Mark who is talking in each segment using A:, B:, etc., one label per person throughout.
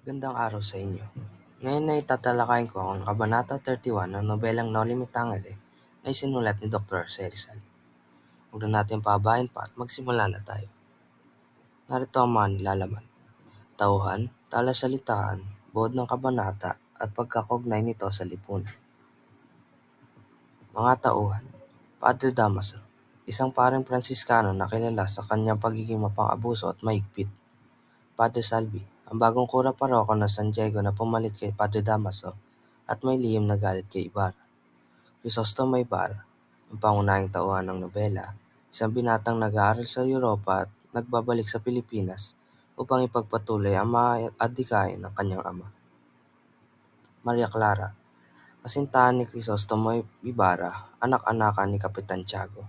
A: Magandang araw sa inyo. Ngayon ay tatalakayin ko ang Kabanata 31 ng nobelang Noli Me Tangere na isinulat ni Dr. Jose Rizal. Huwag na natin pababain pa at magsimula na tayo. Narito ang mga nilalaman. Tauhan, talasalitaan, buod ng kabanata at pagkakaugnay nito sa lipunan. Mga tauhan. Padre Damaso, isang paring Pransiskano na kilala sa kanyang pagiging mapang-abuso at mahigpit. Padre Salvi, ang bagong kura paroko ng San Diego na pumalit kay Padre Damaso at may lihim na galit kay Ibarra. Crisostomo Ibarra, ang pangunahing tauhan ng nobela, isang binatang nag-aaral sa Europa at nagbabalik sa Pilipinas upang ipagpatuloy ang mga adhikain ng kanyang ama. Maria Clara, kasintahan ni Crisostomo Ibarra, anak-anakan ni Kapitan Tiago.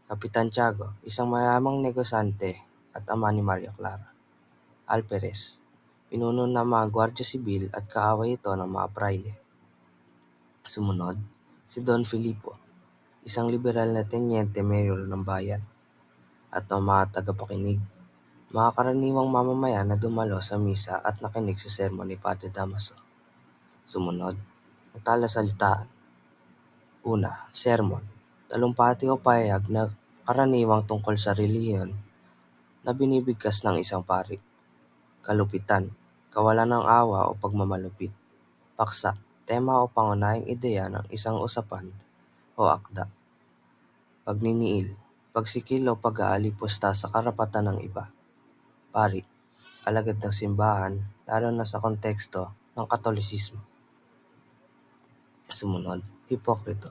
A: Kapitan Tiago, isang mayamang negosyante at ama ni Maria Clara. Alperes, pinuno ng mga Gwardiya Sibil at kaaway ito ng mga prayle. Sumunod, si Don Filipo, isang liberal na tenyente mayor ng bayan, at ang mga tagapakinig, mga karaniwang mamamayan na dumalo sa misa at nakinig sa sermon ni Padre Damaso. Sumunod, ang talasalitaan. Una, sermon, talumpati o pahayag na karaniwang tungkol sa relihiyon na binibigkas ng isang pari. Kalupitan, kawalan ng awa o pagmamalupit. Paksa, tema o pangunahing ideya ng isang usapan o akda. Pagniniil, pagsikil o pag-aalipusta sa karapatan ng iba. Pari, alagad ng simbahan, lalo na sa konteksto ng Katolisismo. Sumunod, hipokrito,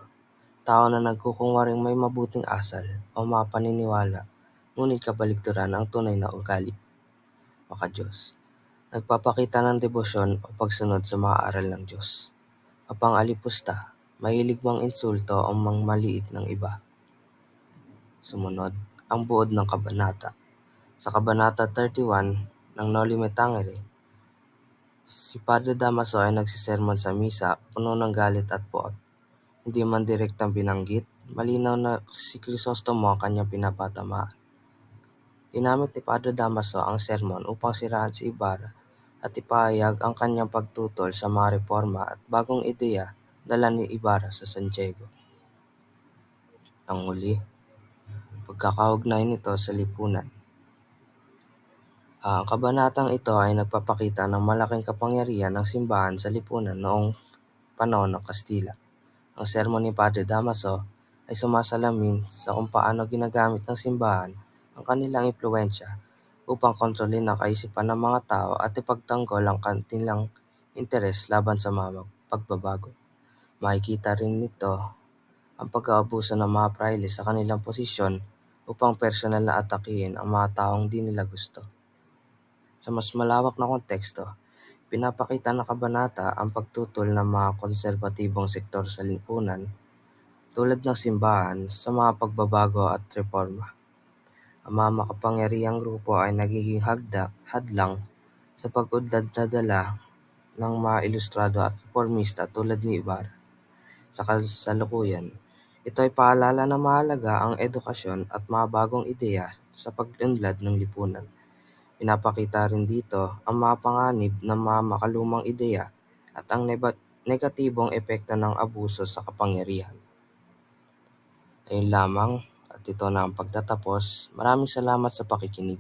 A: tao na nagkukunwaring may mabuting asal o mga paniniwala, ngunit kabaligtaran ang tunay na ugali. Makadiyos, nagpapakita ng debosyon o pagsunod sa mga aral ng Diyos. Mapang-alipusta, mahilig mang-insulto o mangmaliit ng iba. Sumunod, ang buod ng kabanata. Sa Kabanata 31 ng Noli Me Tangere, si Padre Damaso ay nagsisermon sa misa, puno ng galit at poot. Hindi man direktang binanggit, malinaw na si Crisostomo ang kanyang pinapatamaan. Ginamit ni Padre Damaso ang sermon upang siraan si Ibarra at ipahayag ang kanyang pagtutol sa mga reforma at bagong ideya dala ni Ibarra sa San Diego. Ang huli, pagkakaugnay nito sa lipunan. Ang kabanatang ito ay nagpapakita ng malaking kapangyarihan ng simbahan sa lipunan noong panahon ng Kastila. Ang sermon ni Padre Damaso ay sumasalamin sa kung paano ginagamit ng simbahan ang kanilang impluwensya upang kontrolin ang kaisipan ng mga tao at ipagtanggol ang kanilang interes laban sa mga pagbabago. Makikita rin nito ang pag-aabuso ng mga prayle sa kanilang posisyon upang personal na atakihin ang mga taong di nila gusto. Sa mas malawak na konteksto, pinapakita ng kabanata ang pagtutol ng mga konserbatibong sektor sa lipunan tulad ng simbahan sa mga pagbabago at reforma. Ang mga makapangyarihang grupo ay nagiging hadlang sa pag-unlad na dala ng mga ilustrado at reformista tulad ni Ibarra. Sa kasalukuyan, ito ay paalala na mahalaga ang edukasyon at mga bagong ideya sa pag-unlad ng lipunan. Pinapakita rin dito ang mga panganib ng mga makalumang ideya at ang negatibong epekto ng abuso sa kapangyarihan. Ayun lamang, at ito na ang pagtatapos. Maraming salamat sa pakikinig.